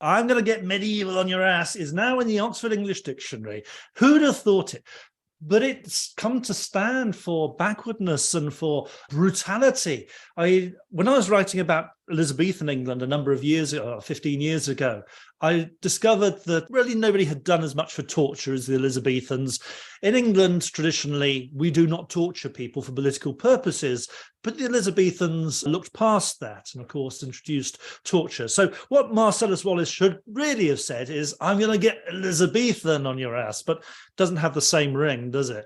I'm going to get medieval on your ass is now in the Oxford English Dictionary. Who'd have thought it? But it's come to stand for backwardness and for brutality. When I was writing about Elizabethan England a number of years ago, 15 years ago, I discovered that really nobody had done as much for torture as the Elizabethans. In England, traditionally, we do not torture people for political purposes, but the Elizabethans looked past that and, of course, introduced torture. So what Marcellus Wallace should really have said is, I'm going to get Elizabethan on your ass, but doesn't have the same ring, does it?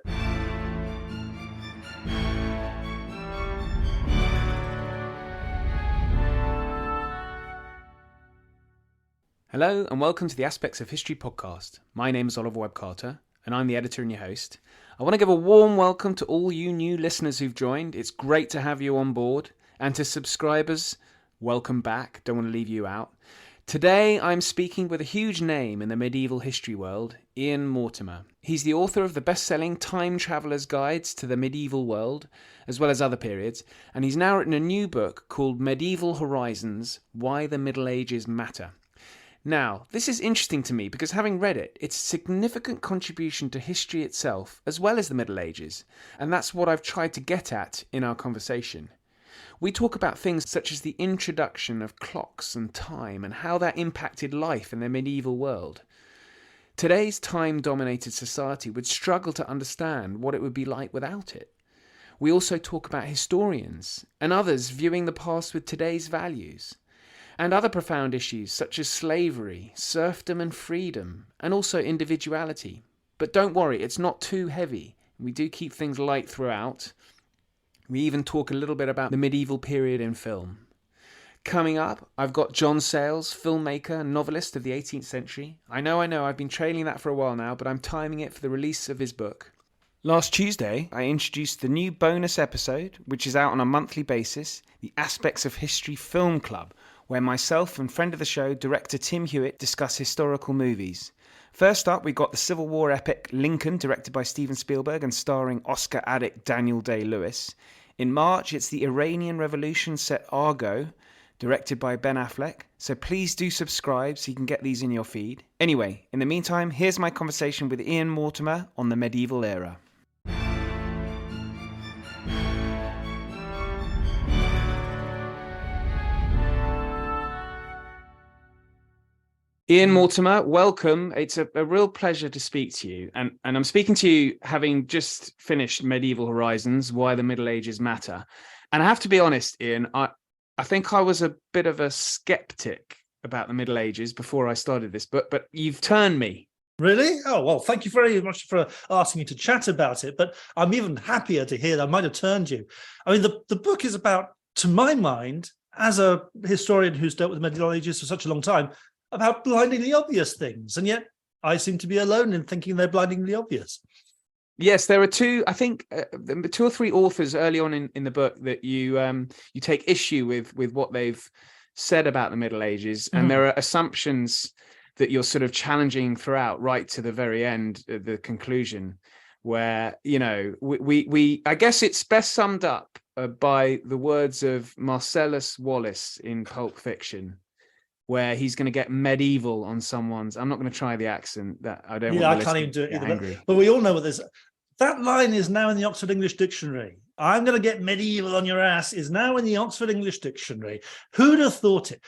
Hello and welcome to the Aspects of History podcast. My name is Oliver Webb-Carter and I'm the editor and your host. I want to give a warm welcome to all you new listeners who've joined. It's great to have you on board. And to subscribers, welcome back. Don't want to leave you out. Today I'm speaking with a huge name in the medieval history world, Ian Mortimer. He's the author of the bestselling Time Traveller's Guides to the Medieval World, as well as other periods, and he's now written a new book called Medieval Horizons: Why the Middle Ages Matter. Now, this is interesting to me because having read it, it's a significant contribution to history itself as well as the Middle Ages, and that's what I've tried to get at in our conversation. We talk about things such as the introduction of clocks and time and how that impacted life in the medieval world. Today's time-dominated society would struggle to understand what it would be like without it. We also talk about historians and others viewing the past with today's values, and other profound issues such as slavery, serfdom and freedom, and also individuality. But don't worry, it's not too heavy. We do keep things light throughout. We even talk a little bit about the medieval period in film. Coming up, I've got John Sayles, filmmaker and novelist of the 18th century. I know, I've been trailing that for a while now, but I'm timing it for the release of his book. Last Tuesday, I introduced the new bonus episode, which is out on a monthly basis, the Aspects of History Film Club, where myself and friend of the show, director Tim Hewitt, discuss historical movies. First up, we got the Civil War epic Lincoln, directed by Steven Spielberg and starring Oscar addict Daniel Day-Lewis. In March, it's the Iranian Revolution set Argo, directed by Ben Affleck. So please do subscribe so you can get these in your feed. Anyway, in the meantime, here's my conversation with Ian Mortimer on the medieval era. Ian Mortimer, welcome. It's a real pleasure to speak to you. And I'm speaking to you having just finished Medieval Horizons, Why the Middle Ages Matter. And I have to be honest, Ian, I think I was a bit of a skeptic about the Middle Ages before I started this book, but you've turned me. Really? Oh, well, thank you very much for asking me to chat about it. But I'm even happier to hear that I might have turned you. I mean, the book is about, to my mind, as a historian who's dealt with the Middle Ages for such a long time, about blindingly obvious things, and yet I seem to be alone in thinking they're blindingly obvious. Yes, there are two or three authors early on in the book that you take issue with what they've said about the Middle Ages, and there are assumptions that you're sort of challenging throughout, right to the very end, the conclusion, where we I guess it's best summed up by the words of Marcellus Wallace in Pulp Fiction, where he's going to get medieval on someone's. I'm not going to try the accent. That I don't. Yeah, I can't even do it either. But we all know what this. That line is now in the Oxford English Dictionary. I'm going to get medieval on your ass is now in the Oxford English Dictionary. Who'd have thought it?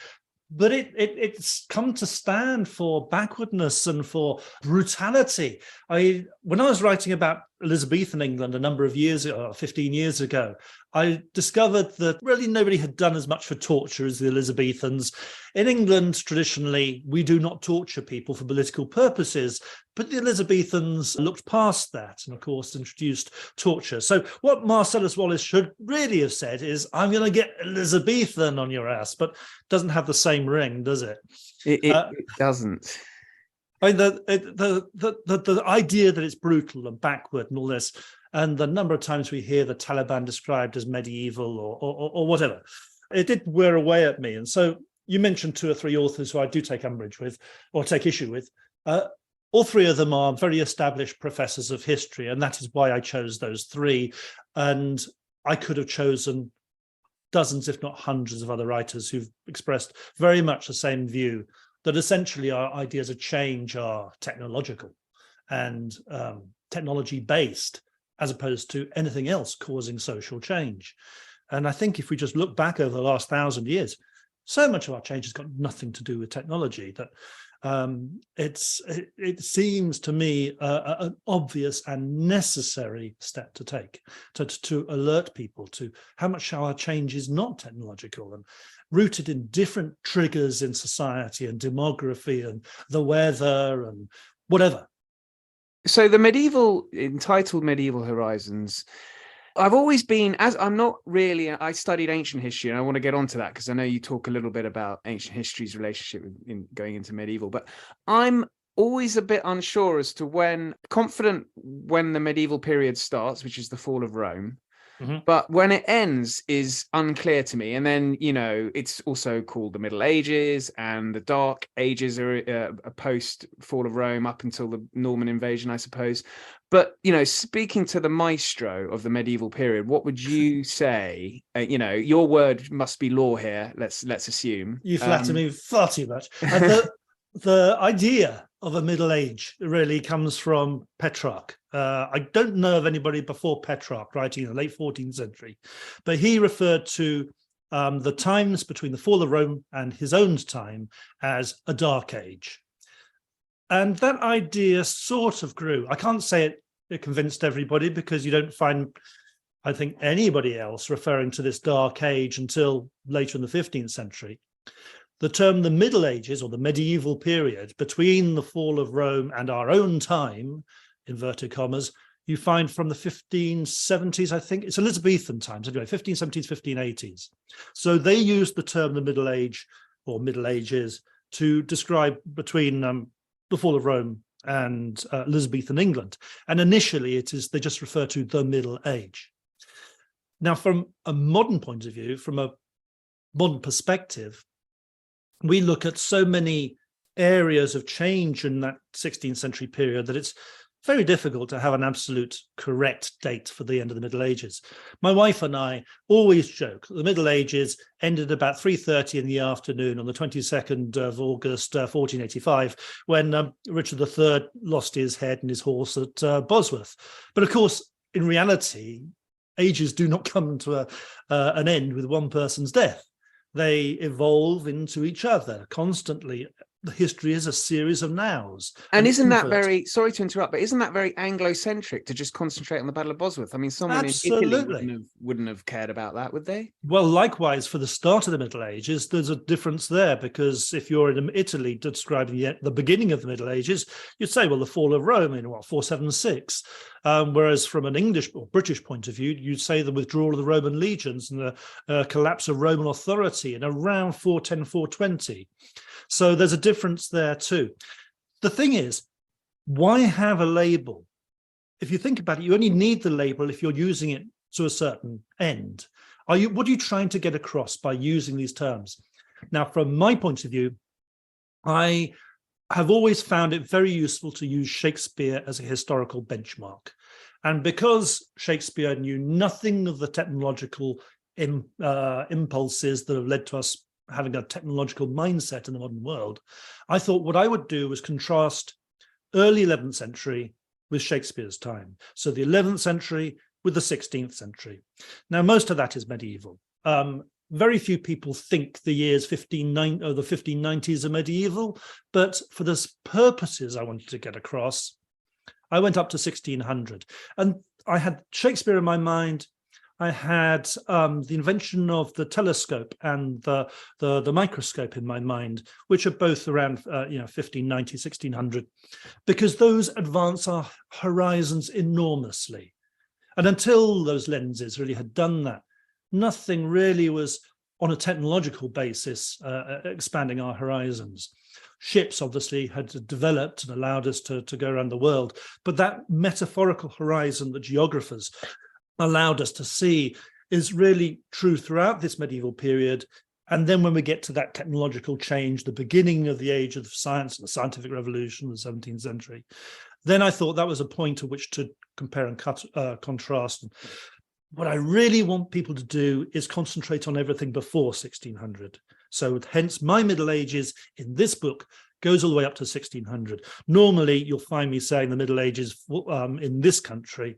But it's come to stand for backwardness and for brutality. When I was writing about Elizabethan England a number of years ago, 15 years ago, I discovered that really nobody had done as much for torture as the Elizabethans. In England, traditionally, we do not torture people for political purposes, but the Elizabethans looked past that and, of course, introduced torture. So what Marcellus Wallace should really have said is, I'm going to get Elizabethan on your ass, but doesn't have the same ring, does it? It doesn't. I mean, the idea that it's brutal and backward and all this, and the number of times we hear the Taliban described as medieval or whatever, it did wear away at me. And so you mentioned two or three authors who I do take umbrage with or take issue with. All three of them are very established professors of history, and that is why I chose those three. And I could have chosen dozens, if not hundreds, of other writers who've expressed very much the same view that essentially our ideas of change are technological and technology-based, as opposed to anything else causing social change. And I think if we just look back over the last 1,000 years, so much of our change has got nothing to do with technology that it seems to me an obvious and necessary step to take to alert people to how much our change is not technological and rooted in different triggers in society and demography and the weather and whatever. So the entitled Medieval Horizons, I've always been, I studied ancient history, and I want to get onto that because I know you talk a little bit about ancient history's relationship in going into medieval, but I'm always a bit unsure as to when the medieval period starts, which is the fall of Rome. But when it ends is unclear to me. And then, it's also called the Middle Ages, and the Dark Ages are a post fall of Rome up until the Norman invasion, I suppose. But, speaking to the maestro of the medieval period, what would you say? Your word must be law here. Let's assume. You flatter me far too much. The idea of a Middle Age really comes from Petrarch. I don't know of anybody before Petrarch writing in the late 14th century, but he referred to the times between the fall of Rome and his own time as a dark age. And that idea sort of grew. I can't say it convinced everybody, because you don't find, I think, anybody else referring to this dark age until later in the 15th century. The term the Middle Ages, or the medieval period between the fall of Rome and our own time, inverted commas, you find from the 1570s, I think. It's Elizabethan times, anyway, 1570s, 1580s. So they used the term the Middle Age or Middle Ages to describe between the fall of Rome and Elizabethan England. And initially, they just refer to the Middle Age. Now, from a modern point of view, from a modern perspective, we look at so many areas of change in that 16th century period that it's very difficult to have an absolute correct date for the end of the Middle Ages. My wife and I always joke that the Middle Ages ended about 3:30 in the afternoon on the 22nd of August, 1485, when Richard III lost his head and his horse at Bosworth. But of course, in reality, ages do not come to an end with one person's death. They evolve into each other constantly. The history is a series of nows. And isn't that very, sorry to interrupt, but isn't that very Anglo-centric to just concentrate on the Battle of Bosworth? I mean, someone in Italy wouldn't have cared about that, would they? Well, likewise, for the start of the Middle Ages, there's a difference there, because if you're in Italy describing the beginning of the Middle Ages, you'd say, well, the fall of Rome in 476. Whereas from an English or British point of view, you'd say the withdrawal of the Roman legions and the collapse of Roman authority in around 410, 420. So there's a difference there too. The thing is, why have a label? If you think about it, you only need the label if you're using it to a certain end. What are you trying to get across by using these terms? Now, from my point of view, I have always found it very useful to use Shakespeare as a historical benchmark. And because Shakespeare knew nothing of the technological impulses that have led to us having a technological mindset in the modern world, I thought what I would do was contrast early 11th century with Shakespeare's time. So the 11th century with the 16th century. Now, most of that is medieval. Very few people think the years the 1590s are medieval, but for the purposes I wanted to get across, I went up to 1600. And I had Shakespeare in my mind. I had the invention of the telescope and the microscope in my mind, which are both around 1590, 1600, because those advance our horizons enormously. And until those lenses really had done that, nothing really was on a technological basis expanding our horizons. Ships obviously had developed and allowed us to go around the world, but that metaphorical horizon that geographers allowed us to see is really true throughout this medieval period. And then when we get to that technological change, the beginning of the age of science and the scientific revolution of the 17th century, then I thought that was a point at which to compare and contrast. What I really want people to do is concentrate on everything before 1600, So hence my Middle Ages in this book goes all the way up to 1600. Normally, you'll find me saying the Middle Ages in this country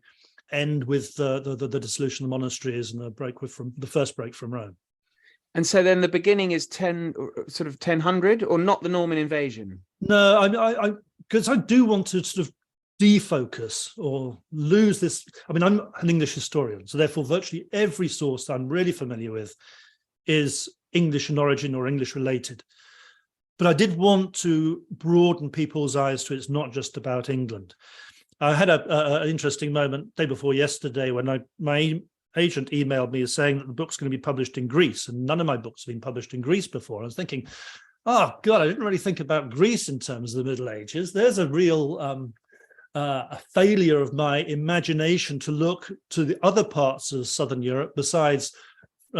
end with the dissolution of the monasteries and the first break from Rome. And so then the beginning is 1000, or not the Norman invasion? No, I because I do want to sort of defocus or lose this. I mean, I'm an English historian, so therefore virtually every source I'm really familiar with is English in origin or English related. But I did want to broaden people's eyes to it's not just about England. I had an interesting moment day before yesterday when my agent emailed me saying that the book's going to be published in Greece, and none of my books have been published in Greece before. I was thinking, oh God, I didn't really think about Greece in terms of the Middle Ages. There's a real a failure of my imagination to look to the other parts of Southern Europe besides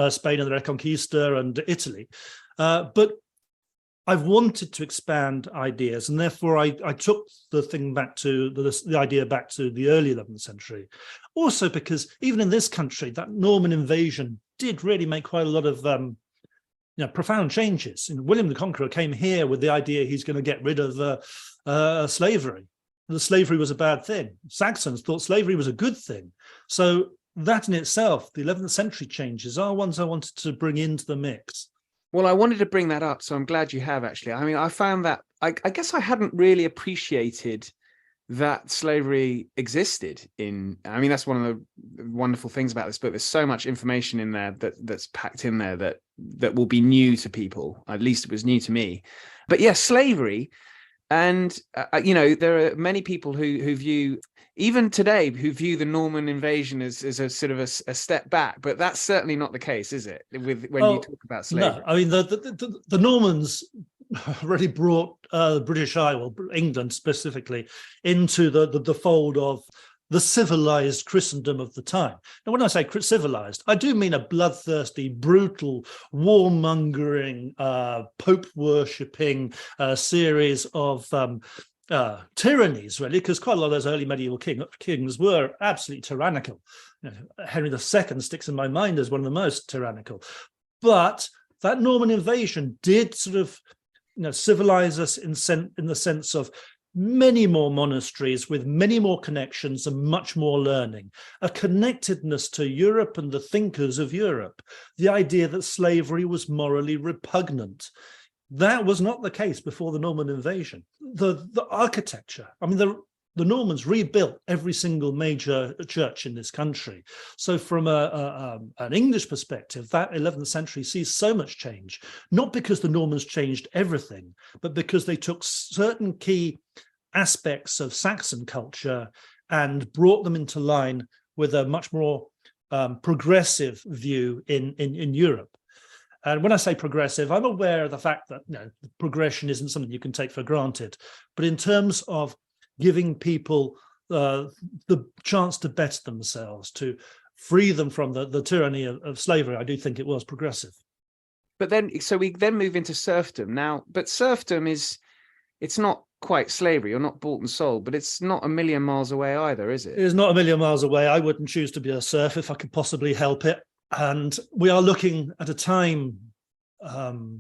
Spain and the Reconquista and Italy. But I've wanted to expand ideas, and therefore I took the thing back to the idea back to the early 11th century. Also because even in this country, that Norman invasion did really make quite a lot of profound changes. William the Conqueror came here with the idea he's going to get rid of slavery. The slavery was a bad thing. Saxons thought slavery was a good thing. So that in itself, the 11th century changes are ones I wanted to bring into the mix. Well, I wanted to bring that up, so I'm glad you have, actually. I mean, I found that, I guess I hadn't really appreciated that slavery existed I mean, that's one of the wonderful things about this book. There's so much information in there that's packed in there that will be new to people. At least it was new to me. But yeah, slavery. And, there are many people who view, even today, who view the Norman invasion as a sort of a step back. But that's certainly not the case, is it? When you talk about slavery. No, I mean, the Normans really brought the British Isle, well, England specifically, into the fold of the civilized Christendom of the time. Now, when I say civilized, I do mean a bloodthirsty, brutal, warmongering, Pope-worshipping series of tyrannies, really, because quite a lot of those early medieval kings were absolutely tyrannical. Henry II sticks in my mind as one of the most tyrannical. But that Norman invasion did sort of civilize us in the sense of many more monasteries with many more connections and much more learning, a connectedness to Europe and the thinkers of Europe, the idea that slavery was morally repugnant. That was not the case before the Norman invasion. The architecture, I mean, the Normans rebuilt every single major church in this country. So from an English perspective, that 11th century sees so much change, not because the Normans changed everything, but because they took certain key aspects of Saxon culture and brought them into line with a much more progressive view in Europe. And when I say progressive, I'm aware of the fact that progression isn't something you can take for granted. But in terms of giving people the chance to better themselves, to free them from the tyranny of slavery, I do think it was progressive. But then, so we then move into serfdom now. But serfdom it's not quite slavery. You're not bought and sold, but it's not a million miles away either, is it? It is not a million miles away. I wouldn't choose to be a serf if I could possibly help it. And we are looking at a time, the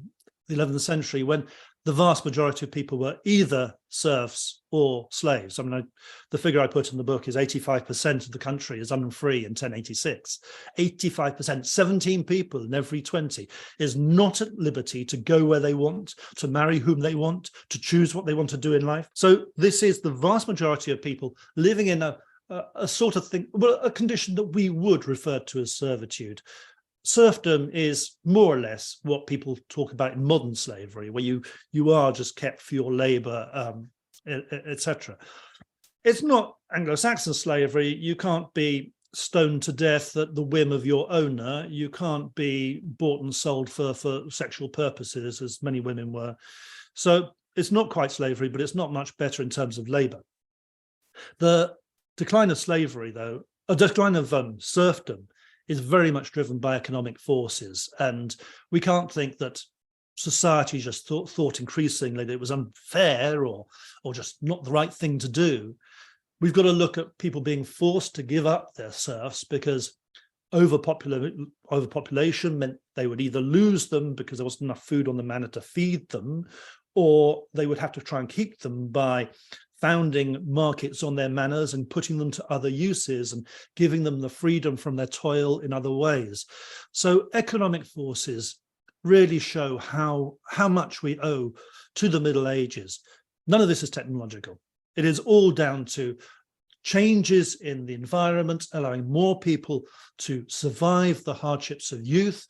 11th century, when the vast majority of people were either serfs or slaves. I mean, the figure I put in the book is 85% of the country is unfree in 1086. 85%, 17 people in every 20 is not at liberty to go where they want, to marry whom they want, to choose what they want to do in life. So this is the vast majority of people living in a sort of thing, well, a condition that we would refer to as servitude. Serfdom is more or less what people talk about in modern slavery, where you are just kept for your labor, etc. It's not Anglo-Saxon slavery. You can't be stoned to death at the whim of your owner. You can't be bought and sold for sexual purposes, as many women were. So it's not quite slavery, but it's not much better in terms of labor. The decline of slavery, though, a decline of serfdom, is very much driven by economic forces. And we can't think that society just thought increasingly that it was unfair or just not the right thing to do. We've got to look at people being forced to give up their serfs because overpopulation meant they would either lose them because there wasn't enough food on the manor to feed them, or they would have to try and keep them by founding markets on their manors and putting them to other uses and giving them the freedom from their toil in other ways. So economic forces really show how much we owe to the Middle Ages. None of this is technological. It is all down to changes in the environment, allowing more people to survive the hardships of youth,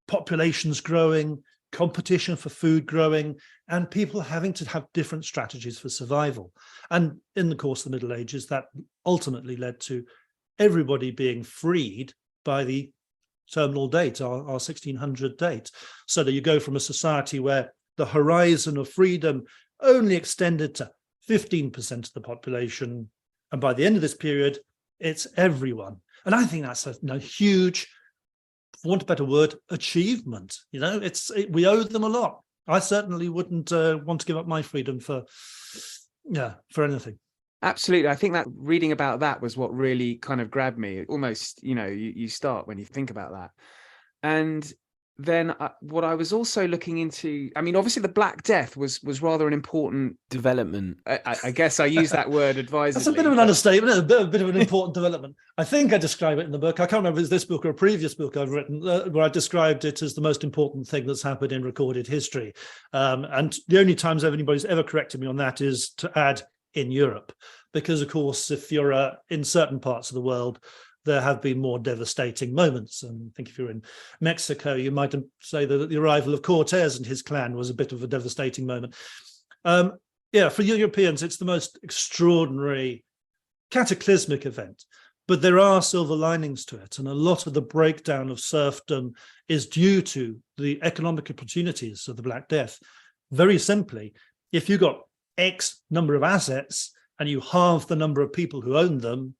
populations growing, competition for food growing, and people having to have different strategies for survival. And in the course of the Middle Ages, that ultimately led to everybody being freed by the terminal date, our 1600 date. So that you go from a society where the horizon of freedom only extended to 15% of the population, and by the end of this period, it's everyone. And I think that's a huge, for want of a better word, achievement. We owe them a lot. I certainly wouldn't want to give up my freedom for anything. Absolutely. I think that reading about that was what really kind of grabbed me. Almost, you start when you think about that. And then what I was also looking into, I mean, obviously the Black Death was rather an important development. I guess I use that word advisedly. That's a bit of an understatement, a bit of an important development. I think I describe it in the book. I can't remember if it's this book or a previous book I've written where I described it as the most important thing that's happened in recorded history. And the only times anybody's ever corrected me on that is to add in Europe. Because, of course, if you're in certain parts of the world, there have been more devastating moments. And I think if you're in Mexico, you might say that the arrival of Cortez and his clan was a bit of a devastating moment. For Europeans, it's the most extraordinary, cataclysmic event. But there are silver linings to it. And a lot of the breakdown of serfdom is due to the economic opportunities of the Black Death. Very simply, if you got X number of assets and you halve the number of people who own them,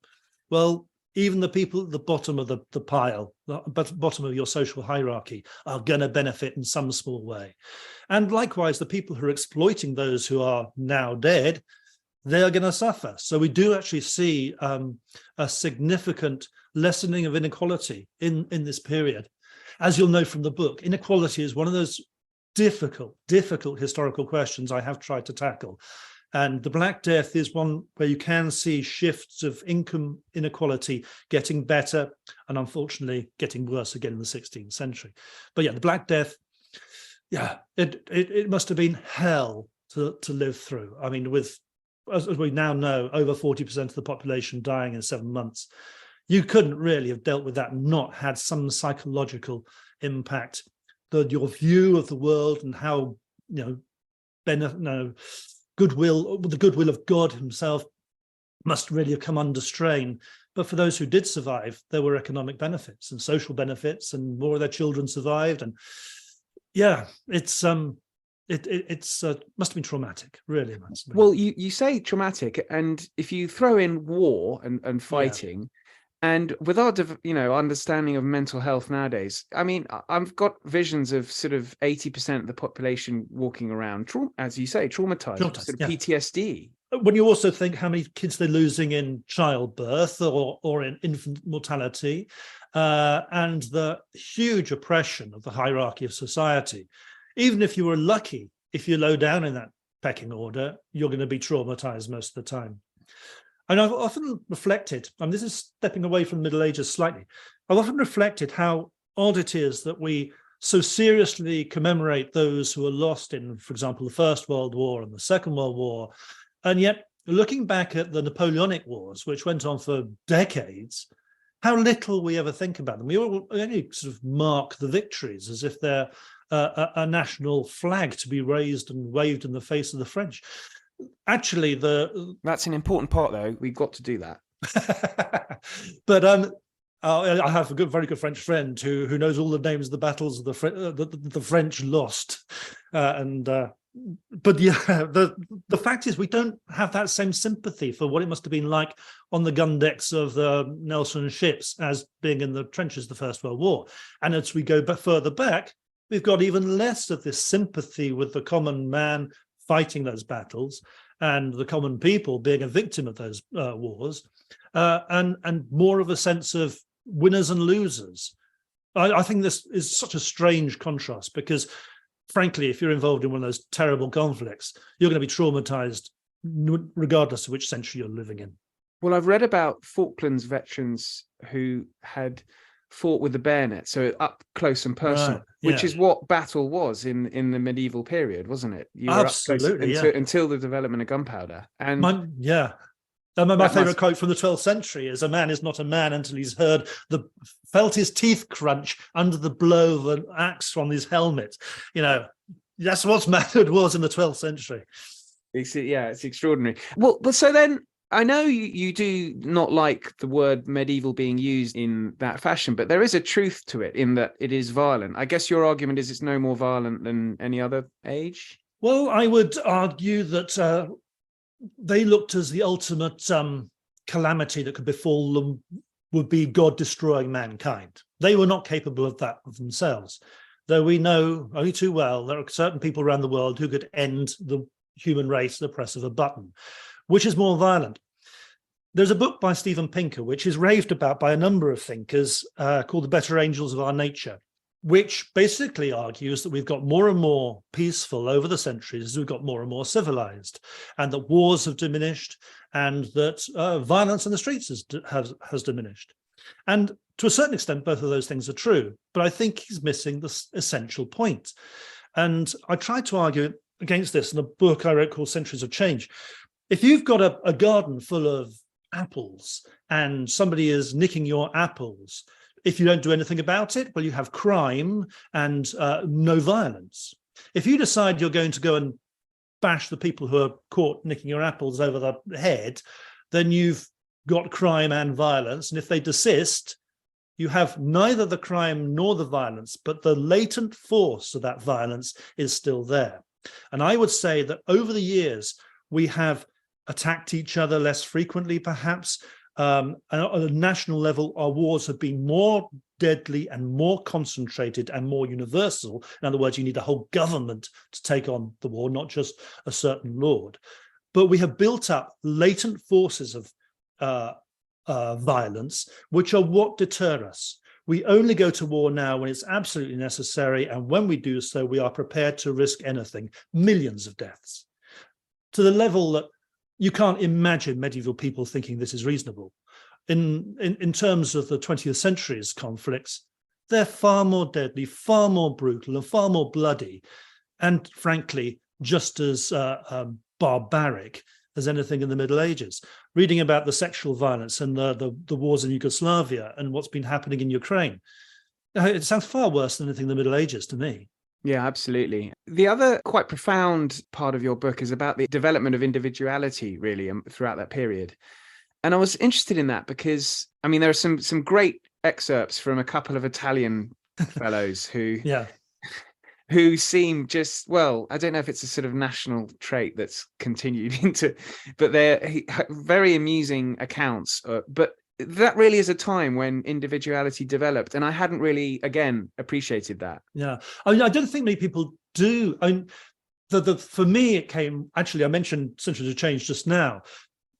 well, even the people at the bottom of the pile, the bottom of your social hierarchy, are going to benefit in some small way. And likewise, the people who are exploiting those who are now dead, they are going to suffer. So we do actually see a significant lessening of inequality in this period. As you'll know from the book, inequality is one of those difficult historical questions I have tried to tackle. And the Black Death is one where you can see shifts of income inequality getting better and unfortunately getting worse again in the 16th century. But the Black Death, it must have been hell to live through. I mean, with, as we now know, over 40% of the population dying in 7 months, you couldn't really have dealt with that and not had some psychological impact. Your view of the world and how, the goodwill of God himself must really have come under strain. But for those who did survive, there were economic benefits and social benefits, and more of their children survived. And it's must have been traumatic, really. Well, you say traumatic, and if you throw in war and fighting, and with our understanding of mental health nowadays, I mean, I've got visions of sort of 80% of the population walking around, as you say, traumatized, sort of PTSD. When you also think how many kids they're losing in childbirth or in infant mortality, and the huge oppression of the hierarchy of society. Even if you were lucky, if you're low down in that pecking order, you're going to be traumatized most of the time. And I've often reflected, and this is stepping away from the Middle Ages slightly, I've often reflected how odd it is that we so seriously commemorate those who were lost in, for example, the First World War and the Second World War. And yet, looking back at the Napoleonic Wars, which went on for decades, how little we ever think about them. We only sort of mark the victories as if they're a national flag to be raised and waved in the face of the French. Actually, that's an important part, though. We've got to do that. But I have a very good French friend who knows all the names of the battles of the French lost, but the fact is we don't have that same sympathy for what it must have been like on the gun decks of the Nelson ships as being in the trenches of the First World War. And as we go further back, we've got even less of this sympathy with the common man fighting those battles and the common people being a victim of those wars, and more of a sense of winners and losers. I think this is such a strange contrast because, frankly, if you're involved in one of those terrible conflicts, you're going to be traumatized regardless of which century you're living in. Well, I've read about Falklands veterans who had fought with the bayonet, so up close and personal, Right, yeah. which is what battle was in the medieval period, wasn't it? You Absolutely, were up close until the development of gunpowder. And my favorite quote from the 12th century is, "A man is not a man until he's felt his teeth crunch under the blow of an axe from his helmet." That's what manhood was in the 12th century. It's extraordinary. Well, but so then, I know you do not like the word medieval being used in that fashion, but there is a truth to it in that it is violent. I guess your argument is it's no more violent than any other age? Well, I would argue that they looked as the ultimate calamity that could befall them would be God destroying mankind. They were not capable of that of themselves, though we know only too well there are certain people around the world who could end the human race at the press of a button. Which is more violent? There's a book by Steven Pinker, which is raved about by a number of thinkers, called The Better Angels of Our Nature, which basically argues that we've got more and more peaceful over the centuries as we've got more and more civilized, and that wars have diminished, and that violence in the streets has diminished. And to a certain extent, both of those things are true, but I think he's missing the essential point. And I tried to argue against this in a book I wrote called Centuries of Change. If you've got a garden full of apples and somebody is nicking your apples, if you don't do anything about it, well, you have crime and no violence. If you decide you're going to go and bash the people who are caught nicking your apples over the head, then you've got crime and violence. And if they desist, you have neither the crime nor the violence, but the latent force of that violence is still there. And I would say that over the years, we have attacked each other less frequently, perhaps. And at a national level, our wars have been more deadly and more concentrated and more universal. In other words, you need a whole government to take on the war, not just a certain lord. But we have built up latent forces of violence, which are what deter us. We only go to war now when it's absolutely necessary, and when we do so, we are prepared to risk anything, millions of deaths, to the level that you can't imagine medieval people thinking this is reasonable. In terms of the 20th century's conflicts, they're far more deadly, far more brutal, and far more bloody, and frankly, just as barbaric as anything in the Middle Ages. Reading about the sexual violence and the wars in Yugoslavia and what's been happening in Ukraine, it sounds far worse than anything in the Middle Ages to me. Yeah, absolutely. The other quite profound part of your book is about the development of individuality, really, throughout that period. And I was interested in that because, I mean, there are some great excerpts from a couple of Italian fellows who seem just, well, I don't know if it's a sort of national trait that's continued into, but they're very amusing accounts. But that really is a time when individuality developed, and I hadn't really, again, appreciated that. Yeah, I mean, I don't think many people do. I mean, for me, it came, actually, I mentioned Centuries of Change just now.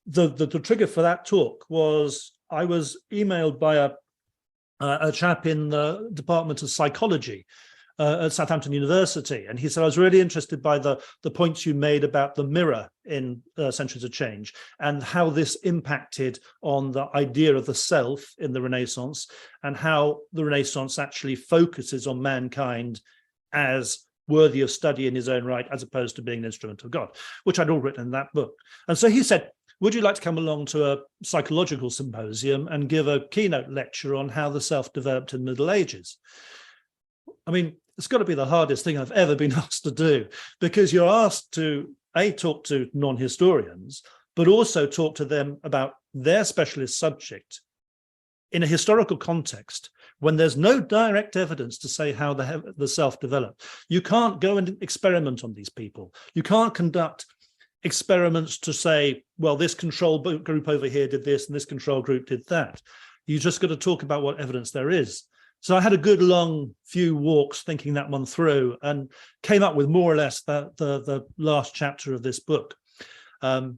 The trigger for that talk was I was emailed by a chap in the Department of Psychology at Southampton University, and he said, I was really interested by the points you made about the mirror in Centuries of Change and how this impacted on the idea of the self in the Renaissance, and how the Renaissance actually focuses on mankind as worthy of study in his own right, as opposed to being an instrument of God, which I'd all written in that book. And so he said, would you like to come along to a psychological symposium and give a keynote lecture on how the self developed in the Middle Ages? I mean, it's got to be the hardest thing I've ever been asked to do, because you're asked to, A, talk to non-historians, but also talk to them about their specialist subject in a historical context when there's no direct evidence to say how the self developed. You can't go and experiment on these people. You can't conduct experiments to say, well, this control group over here did this and this control group did that. You just got to talk about what evidence there is. So I had a good long few walks thinking that one through and came up with more or less the last chapter of this book. But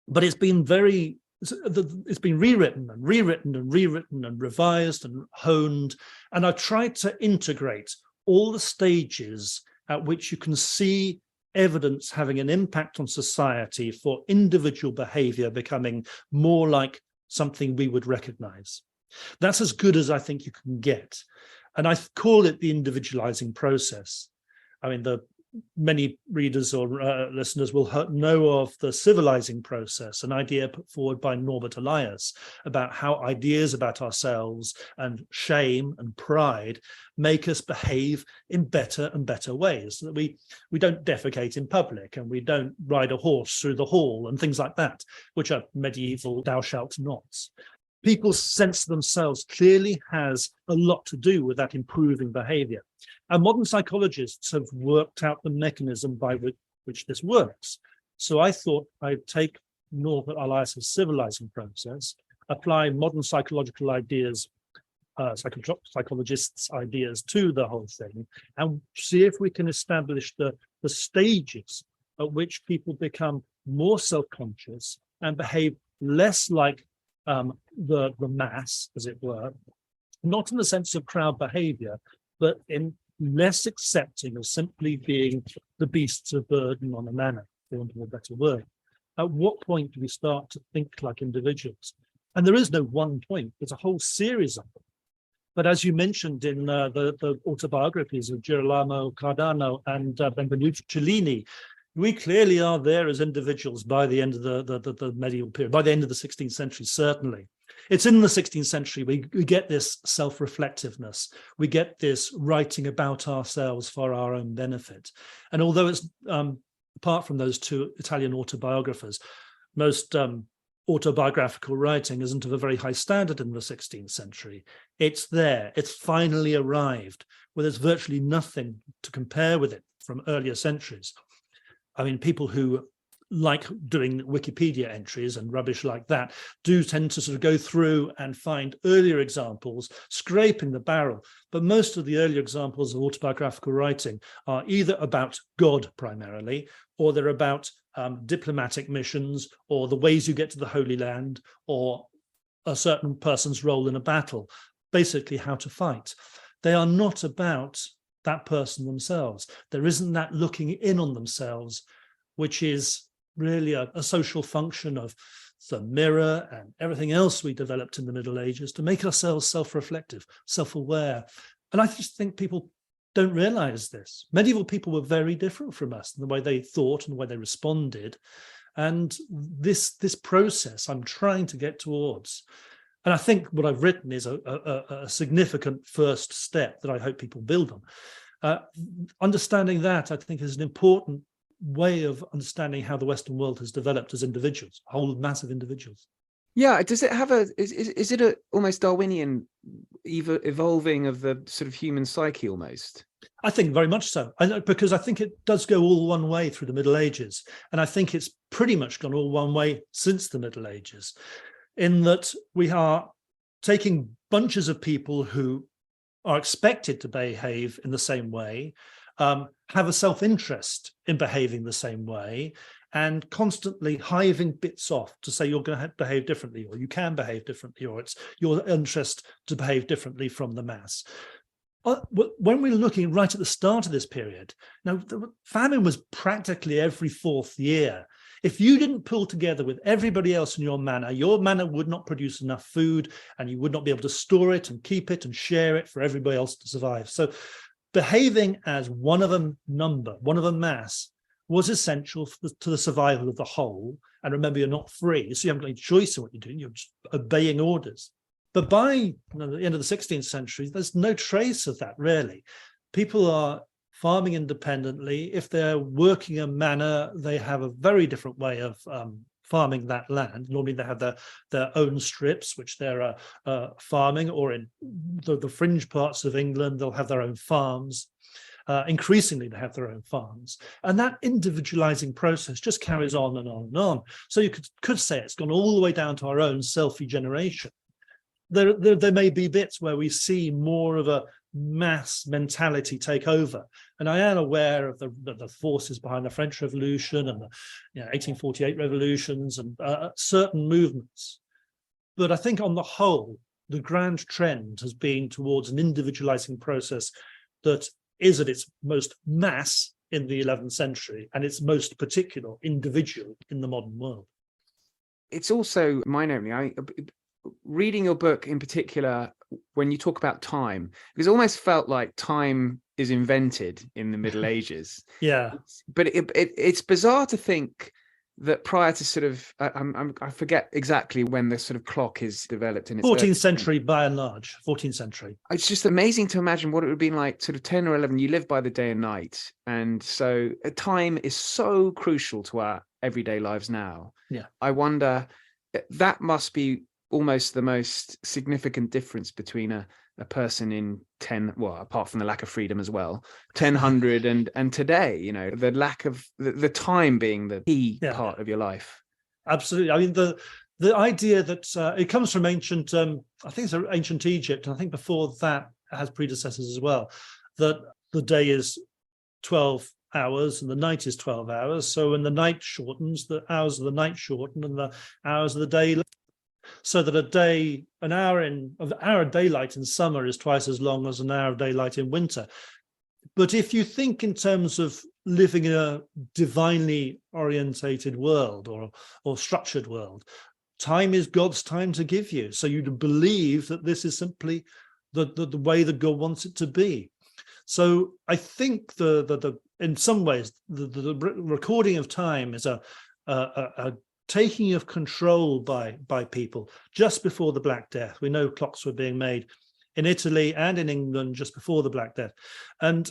it's been very it's been rewritten and rewritten and rewritten and revised and honed. And I've tried to integrate all the stages at which you can see evidence having an impact on society for individual behavior becoming more like something we would recognize. That's as good as I think you can get. And I call it the individualizing process. I mean, many readers or listeners will know of the civilizing process, an idea put forward by Norbert Elias about how ideas about ourselves and shame and pride make us behave in better and better ways. That we don't defecate in public, and we don't ride a horse through the hall and things like that, which are medieval thou shalt nots. People's sense of themselves clearly has a lot to do with that improving behavior. And modern psychologists have worked out the mechanism by which this works. So I thought I'd take Norbert Elias's civilizing process, apply modern psychological ideas, psychologists' ideas to the whole thing, and see if we can establish the stages at which people become more self-conscious and behave less like the mass, as it were, not in the sense of crowd behavior, but in less accepting of simply being the beasts of burden on a manor, for want of a better word. At what point do we start to think like individuals? And there is no one point, there's a whole series of them. But as you mentioned in the autobiographies of Girolamo Cardano and Benvenuto Cellini, we clearly are there as individuals by the end of the medieval period, by the end of the 16th century, certainly. It's in the 16th century we get this self-reflectiveness. We get this writing about ourselves for our own benefit. And although it's, apart from those two Italian autobiographers, most autobiographical writing isn't of a very high standard in the 16th century. It's there. It's finally arrived, where there's virtually nothing to compare with it from earlier centuries. I mean, people who like doing Wikipedia entries and rubbish like that do tend to sort of go through and find earlier examples, scraping the barrel. But most of the earlier examples of autobiographical writing are either about God primarily, or they're about diplomatic missions, or the ways you get to the Holy Land, or a certain person's role in a battle, basically how to fight. They are not about that person themselves. There isn't that looking in on themselves, which is really a social function of the mirror and everything else we developed in the Middle Ages to make ourselves self-reflective, self-aware. And I just think people don't realize this. Medieval people were very different from us in the way they thought and the way they responded. And this process I'm trying to get towards. And I think what I've written is a significant first step that I hope people build on. Understanding that, I think, is an important way of understanding how the Western world has developed as individuals, a whole mass of individuals. Yeah, does it have is it a almost Darwinian evolving of the sort of human psyche almost? I think very much so, because I think it does go all one way through the Middle Ages. And I think it's pretty much gone all one way since the Middle Ages, in that we are taking bunches of people who are expected to behave in the same way, have a self-interest in behaving the same way, and constantly hiving bits off to say you're going to behave differently, or you can behave differently, or it's your interest to behave differently from the mass. When we're looking right at the start of this period, now the famine was practically every 4th year. If you didn't pull together with everybody else in your manor would not produce enough food, and you would not be able to store it and keep it and share it for everybody else to survive. So behaving as one of a number, one of a mass, was essential to the survival of the whole. And remember, you're not free, so you haven't got any choice in what you're doing. You're just obeying orders. But by the end of the 16th century, there's no trace of that, really. People are farming independently. If they're working a manor, they have a very different way of farming that land. Normally they have their own strips, which they're farming, or in the fringe parts of England, they'll have their own farms. Increasingly, they have their own farms. And that individualizing process just carries on and on and on. So you could say it's gone all the way down to our own selfie generation. There may be bits where we see more of a mass mentality take over. And I am aware of the forces behind the French Revolution and the 1848 revolutions and certain movements. But I think on the whole, the grand trend has been towards an individualizing process that is at its most mass in the 11th century and its most particular individual in the modern world. It's also mind-opening. Reading your book in particular, when you talk about time, because it almost felt like time is invented in the Middle Ages. Yeah. But it's bizarre to think that prior to sort of, I forget exactly when the sort of clock is developed in its 14th century by and large, 14th century. It's just amazing to imagine what it would have been like sort of 10 or 11. You live by the day and night. And so time is so crucial to our everyday lives now. Yeah. I wonder, that must be almost the most significant difference between a person in 10, well, apart from the lack of freedom as well, 1000 and today, the lack of the time being the key part of your life. Absolutely. I mean, the idea that it comes from ancient, I think it's ancient Egypt, and I think before that it has predecessors as well, that the day is 12 hours and the night is 12 hours. So when the night shortens, the hours of the night shorten and the hours of the day, so that an hour of daylight in summer is twice as long as an hour of daylight in winter. But if you think in terms of living in a divinely orientated world or structured world, time is God's time to give you. So you'd believe that this is simply the way that God wants it to be. So I think in some ways the recording of time is a taking of control by people just before the Black Death. We know clocks were being made in Italy and in England just before the Black Death. And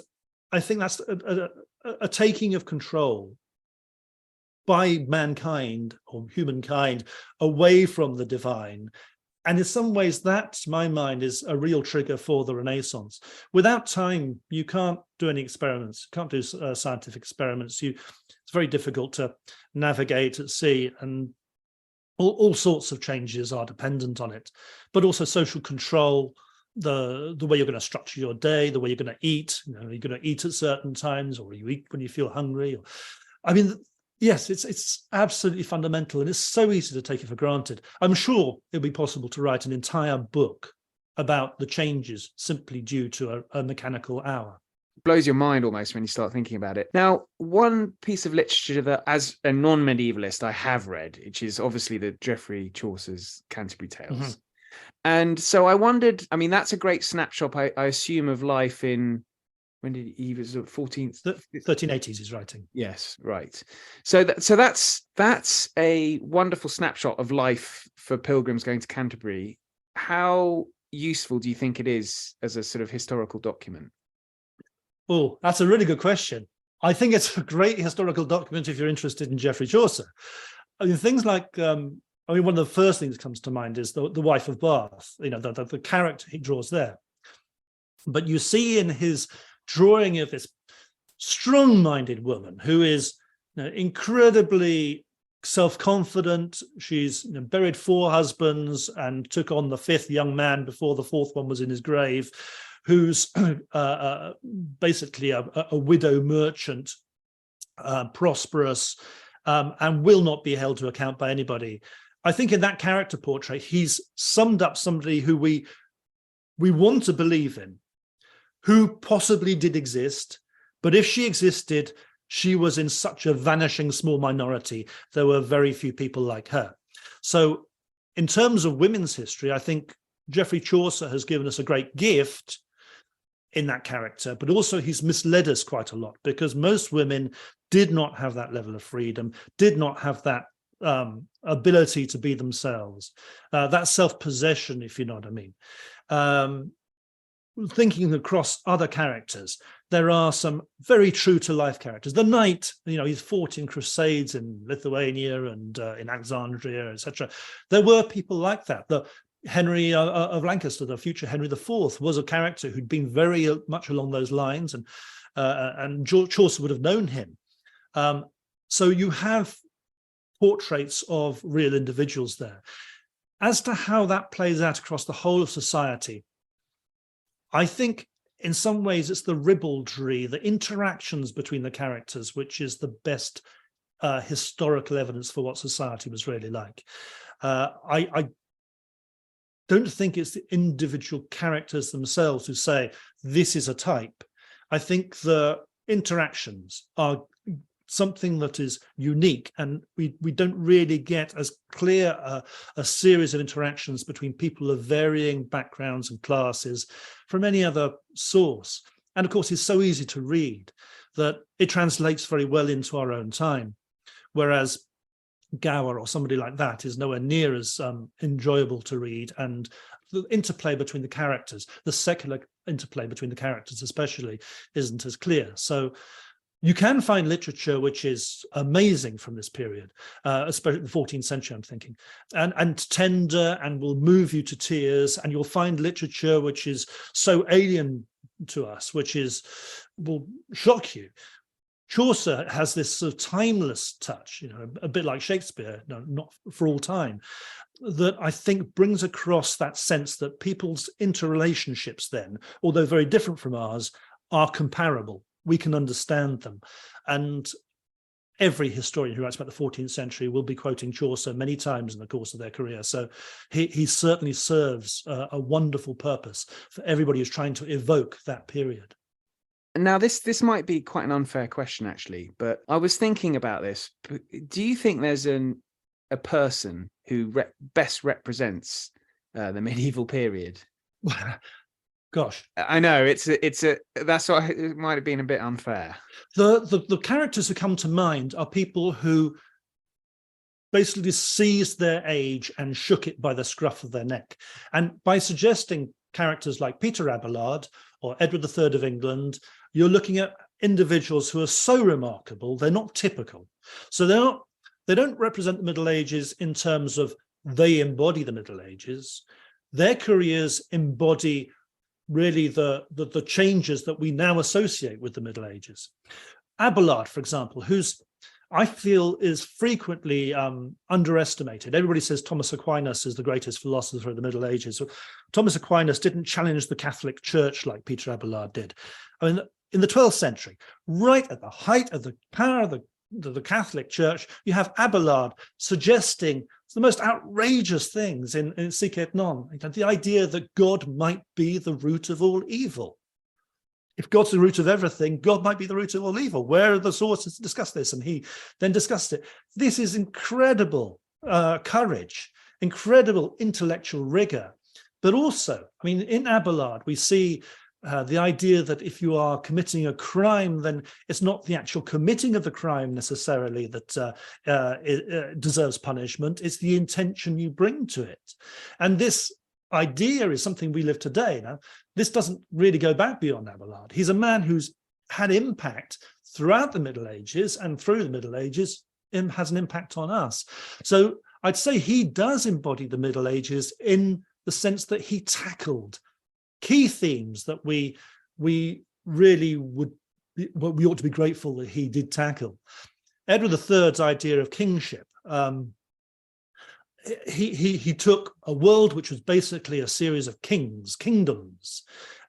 I think that's a taking of control by mankind or humankind away from the divine. And in some ways, that, to my mind, is a real trigger for the Renaissance. Without time, you can't do any experiments, can't do scientific experiments. It's very difficult to navigate at sea, and all sorts of changes are dependent on it. But also social control, the way you're going to structure your day, the way you're going to eat. You're going to eat at certain times, or you eat when you feel hungry. Yes, it's absolutely fundamental, and it's so easy to take it for granted. I'm sure it'll be possible to write an entire book about the changes simply due to a mechanical hour. It blows your mind almost when you start thinking about it. Now, one piece of literature that, as a non-medievalist, I have read, which is obviously the Geoffrey Chaucer's Canterbury Tales. Mm-hmm. And so I wondered, that's a great snapshot, I assume, of life in... When did he was 14th? 1380s he's writing. Yes, right. So that's a wonderful snapshot of life for pilgrims going to Canterbury. How useful do you think it is as a sort of historical document? Oh, that's a really good question. I think it's a great historical document if you're interested in Geoffrey Chaucer. Things like one of the first things that comes to mind is the Wife of Bath. The character he draws there. But you see in his drawing of this strong-minded woman who is incredibly self-confident. She's buried 4 husbands and took on the 5th young man before the 4th one was in his grave, who's basically a widow merchant, prosperous, and will not be held to account by anybody. I think in that character portrait, he's summed up somebody who we want to believe in, who possibly did exist, but if she existed, she was in such a vanishing small minority. There were very few people like her. So in terms of women's history, I think Geoffrey Chaucer has given us a great gift in that character, but also he's misled us quite a lot, because most women did not have that level of freedom, did not have that ability to be themselves, that self-possession, if you know what I mean. Thinking across other characters, there are some very true to life characters. The knight, he's fought in crusades in Lithuania and in Alexandria, etc. There were people like that. The Henry of Lancaster, the future Henry IV, was a character who'd been very much along those lines, and Chaucer would have known him. So you have portraits of real individuals there. As to how that plays out across the whole of society, I think in some ways, it's the ribaldry, the interactions between the characters, which is the best historical evidence for what society was really like. I don't think it's the individual characters themselves who say, this is a type. I think the interactions are something that is unique, and we don't really get as clear a series of interactions between people of varying backgrounds and classes from any other source. And of course, it's so easy to read that it translates very well into our own time, whereas Gower or somebody like that is nowhere near as enjoyable to read, and the interplay between the characters, the secular interplay between the characters especially, isn't as clear. So you can find literature which is amazing from this period, especially the 14th century, I'm thinking, and tender and will move you to tears, and you'll find literature which is so alien to us, which will shock you. Chaucer has this sort of timeless touch, a bit like Shakespeare, not for all time, that I think brings across that sense that people's interrelationships then, although very different from ours, are comparable. We can understand them. And every historian who writes about the 14th century will be quoting Chaucer many times in the course of their career. So he certainly serves a wonderful purpose for everybody who's trying to evoke that period. Now, this might be quite an unfair question, actually, but I was thinking about this. Do you think there's a person who best represents the medieval period? Gosh, I know that's why it might have been a bit unfair. The characters who come to mind are people who basically seized their age and shook it by the scruff of their neck. And by suggesting characters like Peter Abelard or Edward III of England, you're looking at individuals who are so remarkable, they're not typical. So they don't represent the Middle Ages in terms of they embody the Middle Ages. Their careers embody really the changes that we now associate with the Middle Ages. Abelard, for example, who's I feel is frequently underestimated. Everybody says Thomas Aquinas is the greatest philosopher of the Middle Ages. Thomas Aquinas didn't challenge the Catholic Church like Peter Abelard did. I mean, in the 12th century, right at the height of the power of the Catholic Church, you have Abelard suggesting the most outrageous things in Sic et Non, the idea that God might be the root of all evil. If God's the root of everything, God might be the root of all evil. Where are the sources to discuss this? And he then discussed it. This is incredible courage, incredible intellectual rigor. But also, I mean, in Abelard, we see the idea that if you are committing a crime, then it's not the actual committing of the crime necessarily that deserves punishment. It's the intention you bring to it. And this idea is something we live today. Now, this doesn't really go back beyond Abelard. He's a man who's had impact throughout the Middle Ages, and through the Middle Ages has an impact on us. So I'd say he does embody the Middle Ages in the sense that he tackled key themes that we really we ought to be grateful that he did tackle. Edward III's idea of kingship. He took a world which was basically a series of kingdoms,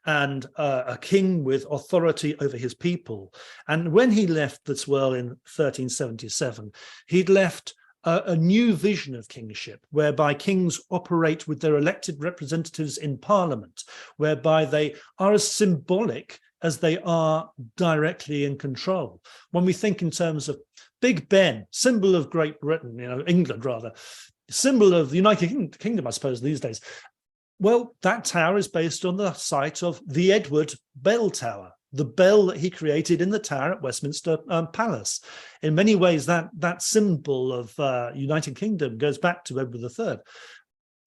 and a king with authority over his people. And when he left this world in 1377, he'd left a new vision of kingship, whereby kings operate with their elected representatives in Parliament, whereby they are as symbolic as they are directly in control. When we think in terms of Big Ben, symbol of Great Britain, England rather, symbol of the United Kingdom, I suppose, these days. Well, that tower is based on the site of the Edward Bell Tower, the bell that he created in the tower at Westminster Palace. In many ways, that symbol of United Kingdom goes back to Edward III.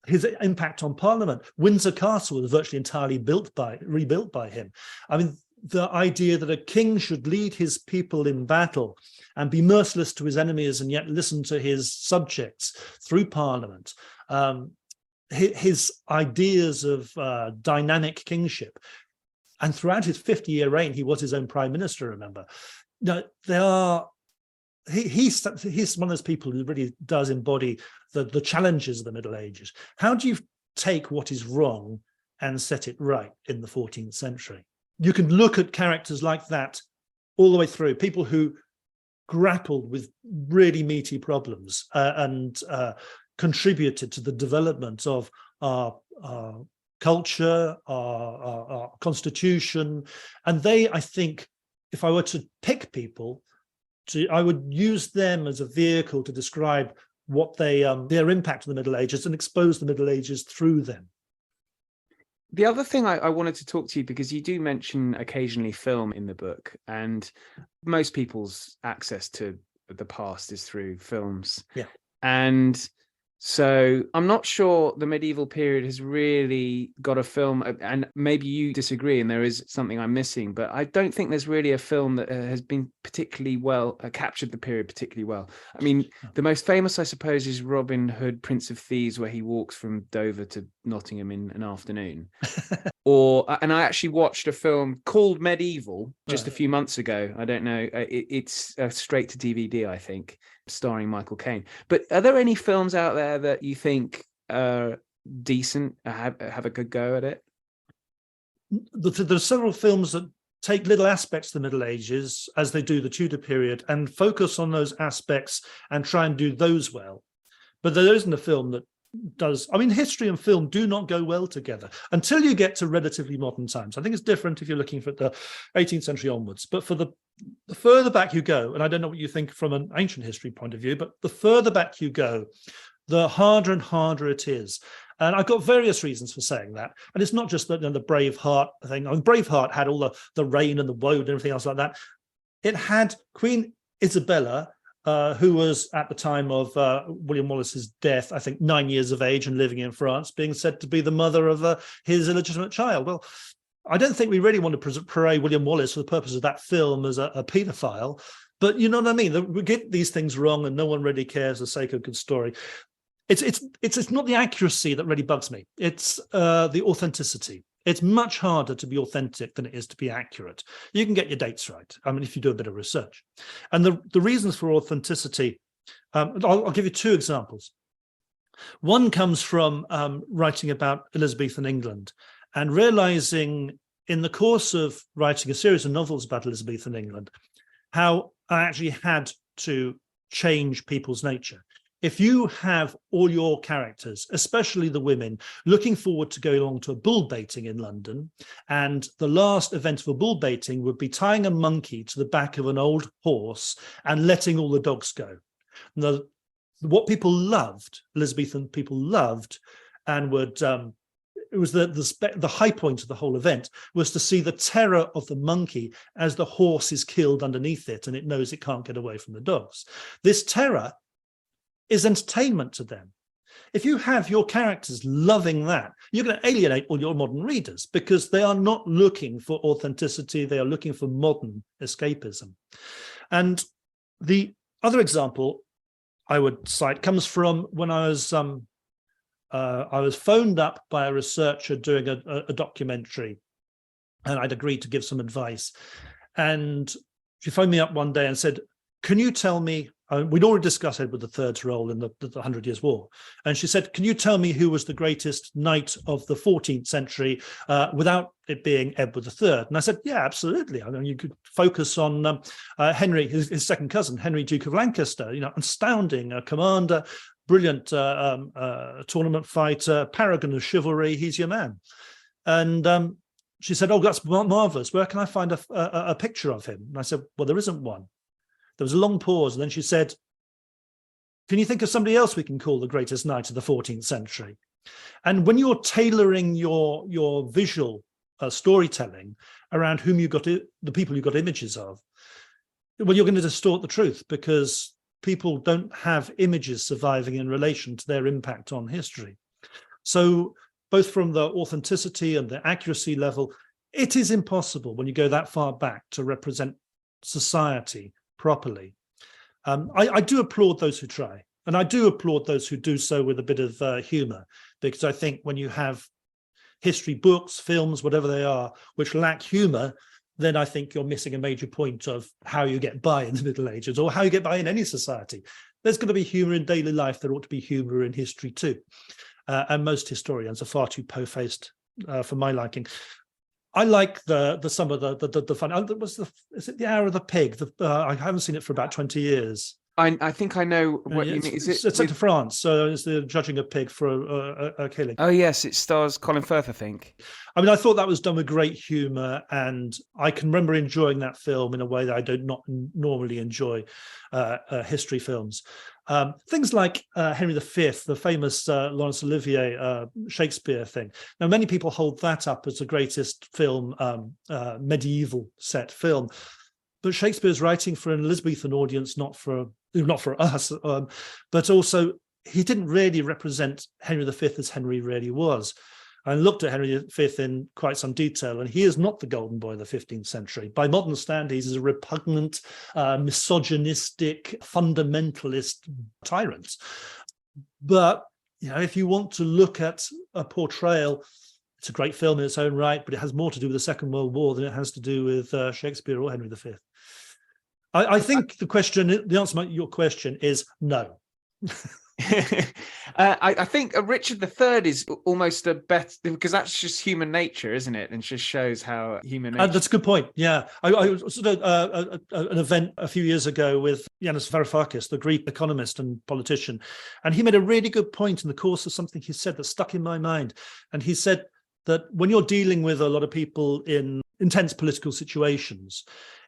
His impact on Parliament. Windsor Castle was virtually entirely rebuilt by him. I mean, the idea that a king should lead his people in battle and be merciless to his enemies and yet listen to his subjects through Parliament. His ideas of dynamic kingship. And throughout his 50-year reign, he was his own prime minister, remember. Now, he's one of those people who really does embody the challenges of the Middle Ages. How do you take what is wrong and set it right in the 14th century? you can look at characters like that all the way through, people who grappled with really meaty problems and contributed to the development of our culture, our constitution. And they, I think, if I were to pick people, I would use them as a vehicle to describe what their impact on the Middle Ages and expose the Middle Ages through them. The other thing I wanted to talk to you, because you do mention occasionally film in the book, and most people's access to the past is through films. Yeah. And so I'm not sure the medieval period has really got a film, and maybe you disagree and there is something I'm missing, but I don't think there's really a film that has been particularly well, captured the period particularly well. I mean, the most famous, I suppose, is Robin Hood, Prince of Thieves, where he walks from Dover to Nottingham in an afternoon. And I actually watched a film called Medieval just a few months ago. I don't know. It's straight to DVD, I think, starring Michael Caine. But are there any films out there that you think are decent, have a good go at it? There's several films that take little aspects of the Middle Ages, as they do the Tudor period, and focus on those aspects and try and do those well. But there isn't a film that does. I mean, history and film do not go well together until you get to relatively modern times. I think it's different if you're looking for the 18th century onwards. But for the further back you go, and I don't know what you think from an ancient history point of view, but the further back you go, the harder and harder it is. And I've got various reasons for saying that. And it's not just the Braveheart thing. I mean, Braveheart had all the rain and the woad and everything else like that. It had Queen Isabella, who was at the time of William Wallace's death, I think 9 years of age and living in France, being said to be the mother of his illegitimate child. Well, I don't think we really want to parade William Wallace for the purpose of that film as a paedophile, but you know what I mean? We get these things wrong and no one really cares for the sake of a good story. It's not the accuracy that really bugs me. It's the authenticity. It's much harder to be authentic than it is to be accurate. You can get your dates right, I mean, if you do a bit of research. And the reasons for authenticity, I'll give you two examples. One comes from writing about Elizabethan England and realizing in the course of writing a series of novels about Elizabethan England, how I actually had to change people's nature. If you have all your characters, especially the women, looking forward to going along to a bull baiting in London, and the last event of a bull baiting would be tying a monkey to the back of an old horse and letting all the dogs go. Now, what people loved, Elizabethan people loved, and would it was the high point of the whole event, was to see the terror of the monkey as the horse is killed underneath it and it knows it can't get away from the dogs. This terror is entertainment to them. If you have your characters loving that, you're going to alienate all your modern readers because they are not looking for authenticity. They are looking for modern escapism. And the other example I would cite comes from when I was phoned up by a researcher doing a documentary, and I'd agreed to give some advice. And she phoned me up one day and said, can you tell me, we'd already discussed Edward III's role in the 100 Years' War. And she said, can you tell me who was the greatest knight of the 14th century without it being Edward III? And I said, yeah, absolutely. I mean, you could focus on Henry, his second cousin, Henry, Duke of Lancaster, astounding commander, brilliant tournament fighter, paragon of chivalry. He's your man. And she said, oh, that's marvelous. Where can I find a picture of him? And I said, well, there isn't one. There was a long pause, and then she said, can you think of somebody else we can call the greatest knight of the 14th century? And when you're tailoring your visual storytelling around whom you got the people you got images of, well, you're going to distort the truth because people don't have images surviving in relation to their impact on history. So both from the authenticity and the accuracy level, it is impossible when you go that far back to represent society properly. I do applaud those who try, and I do applaud those who do so with a bit of humor, because I think when you have history books, films, whatever they are, which lack humor, then I think you're missing a major point of how you get by in the Middle Ages, or how you get by in any society. There's going to be humor in daily life. There ought to be humor in history too. And most historians are far too po-faced for my liking. I like the some of the fun. Is it The Hour of the Pig? I haven't seen it for about 20 years. I think I know what you mean. It's set to France, so it's the judging a pig for a killing. Oh yes, it stars Colin Firth, I think. I mean, I thought that was done with great humour, and I can remember enjoying that film in a way that I do not normally enjoy history films. Things like Henry V, the famous Laurence Olivier Shakespeare thing. Now, many people hold that up as the greatest film, medieval set film. But Shakespeare's writing for an Elizabethan audience, not for us, but also he didn't really represent Henry V as Henry really was. I looked at Henry V in quite some detail, and he is not the golden boy of the 15th century. By modern standards, he's a repugnant, misogynistic, fundamentalist tyrant. But if you want to look at a portrayal, it's a great film in its own right, but it has more to do with the Second World War than it has to do with Shakespeare or Henry V. I think the answer to your question is no. I think Richard III is almost a better, because that's just human nature, isn't it? And just shows how human nature. That's a good point. Yeah, I was at an event a few years ago with Yanis Varoufakis, the Greek economist and politician, and he made a really good point in the course of something he said that stuck in my mind. And he said that when you're dealing with a lot of people in intense political situations,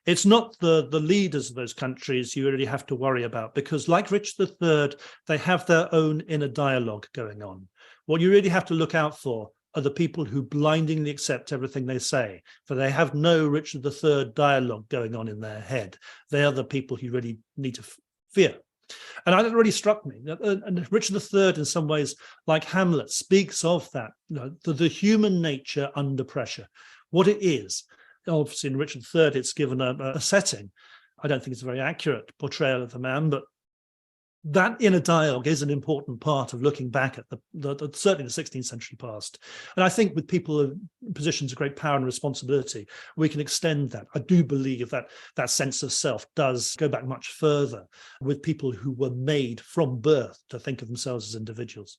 it's not the leaders of those countries you really have to worry about, because like Richard III, they have their own inner dialogue going on. What you really have to look out for are the people who blindingly accept everything they say, for they have no Richard III dialogue going on in their head. They are the people you really need to fear. And that really struck me. And Richard III, in some ways, like Hamlet, speaks of that, the human nature under pressure, what it is. Obviously, in Richard III, it's given a setting. I don't think it's a very accurate portrayal of the man, but that inner dialogue is an important part of looking back at certainly the 16th century past. And I think with people in positions of great power and responsibility, we can extend that. I do believe that sense of self does go back much further with people who were made from birth to think of themselves as individuals.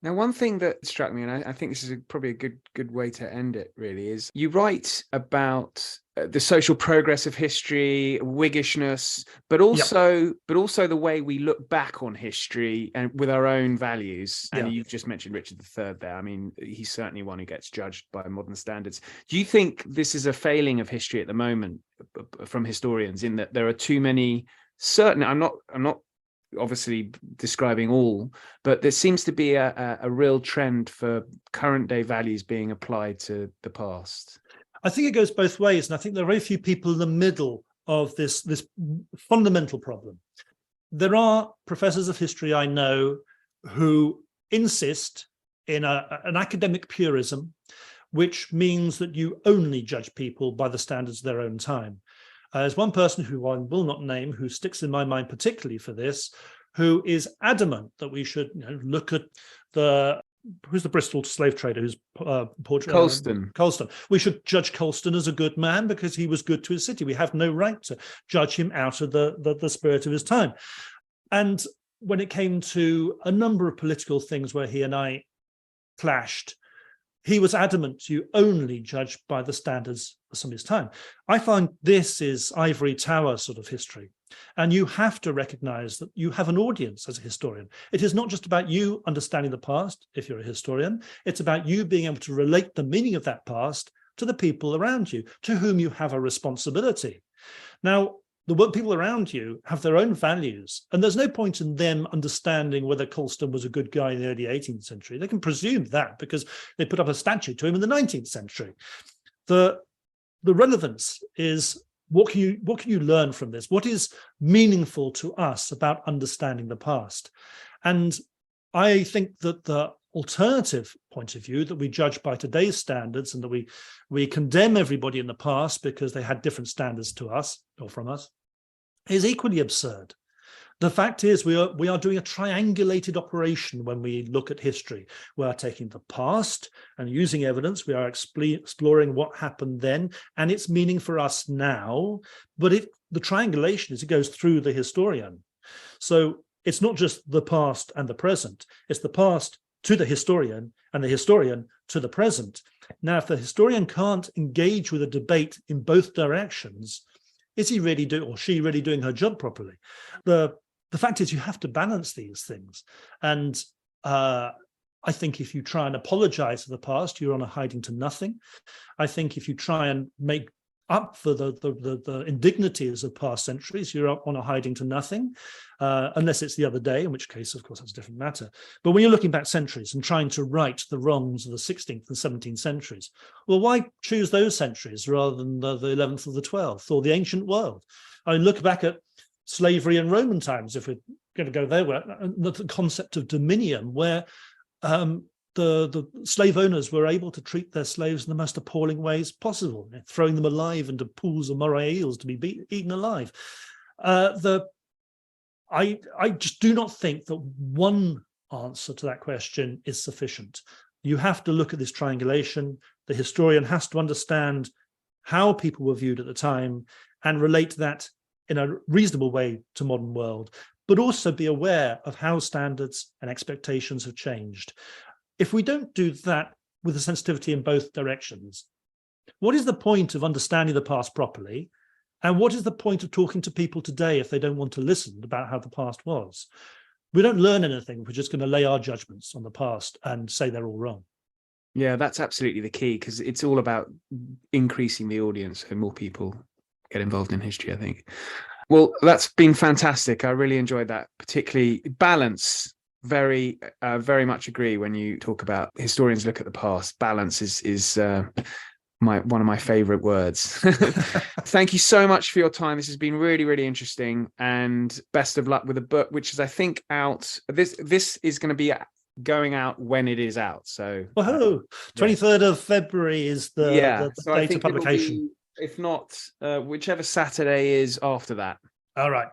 Now, one thing that struck me, and I think this is probably a good way to end it, really, is you write about the social progress of history, Whiggishness, but also the way we look back on history and with our own values. And you've just mentioned Richard III there. I mean, he's certainly one who gets judged by modern standards. Do you think this is a failing of history at the moment from historians, in that there are too many certain? I'm not obviously describing all, but there seems to be a real trend for current day values being applied to the past. I think it goes both ways, and I think there are very few people in the middle of this fundamental problem. There are professors of history I know who insist in an academic purism, which means that you only judge people by the standards of their own time. There's one person who I will not name, who sticks in my mind particularly for this, who is adamant that we should look at who's the Bristol slave trader who's Colston. Colston. We should judge Colston as a good man because he was good to his city. We have no right to judge him out of the spirit of his time. And when it came to a number of political things where he and I clashed, he was adamant you only judge by the standards of some of his time. I find this is ivory tower sort of history. And you have to recognize that you have an audience as a historian. It is not just about you understanding the past, if you're a historian. It's about you being able to relate the meaning of that past to the people around you, to whom you have a responsibility. Now, the people around you have their own values, and there's no point in them understanding whether Colston was a good guy in the early 18th century. They can presume that because they put up a statue to him in the 19th century. The relevance is what can you learn from this? What is meaningful to us about understanding the past? And I think that the alternative point of view, that we judge by today's standards and that we condemn everybody in the past because they had different standards to us or from us, is equally absurd. The fact is we are doing a triangulated operation when we look at history. We are taking the past and using evidence. We are exploring what happened then and its meaning for us now. But the triangulation is it goes through the historian. So it's not just the past and the present. It's the past to the historian and the historian to the present. Now, if the historian can't engage with a debate in both directions, is he really doing, or she really doing her job properly? The fact is, you have to balance these things. And I think if you try and apologize for the past, you're on a hiding to nothing. I think if you try and make up for the indignities of past centuries, you're on a hiding to nothing, unless it's the other day, in which case, of course, that's a different matter. But when you're looking back centuries and trying to right the wrongs of the 16th and 17th centuries, well, why choose those centuries rather than the 11th or the 12th or the ancient world? I mean, look back at slavery in Roman times, if we're going to go there, where the concept of dominion, where the slave owners were able to treat their slaves in the most appalling ways possible, throwing them alive into pools of moray eels to be eaten alive. I just do not think that one answer to that question is sufficient. You have to look at this triangulation. The historian has to understand how people were viewed at the time and relate that in a reasonable way to modern world, but also be aware of how standards and expectations have changed. If we don't do that with a sensitivity in both directions, what is the point of understanding the past properly? And what is the point of talking to people today if they don't want to listen about how the past was? We don't learn anything if we're just going to lay our judgments on the past and say they're all wrong. Yeah, that's absolutely the key, because it's all about increasing the audience so more people get involved in history, I think. Well, that's been fantastic. I really enjoyed that, particularly balance. Very much agree when you talk about historians look at the past. Balance is one of my favorite words. Thank you so much for your time. This has been really, really interesting, and best of luck with the book, which is, I think, out. This is going to be going out when it is out. So, 23rd of February is the so date of publication. If not, whichever Saturday is after that. All right.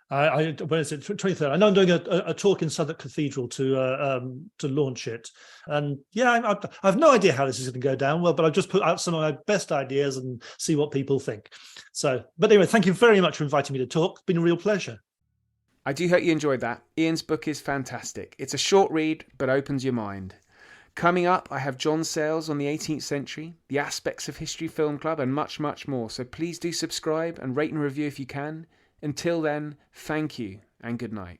When is it? 23rd. I know I'm doing a talk in Southwark Cathedral to launch it, and I've no idea how this is going to go down. Well, but I've just put out some of my best ideas and see what people think. So, but anyway, thank you very much for inviting me to talk. It's been a real pleasure. I do hope you enjoyed that. Ian's book is fantastic. It's a short read, but opens your mind. Coming up, I have John Sayles on the 18th century, the Aspects of History Film Club, and much, much more. So please do subscribe and rate and review if you can. Until then, thank you and good night.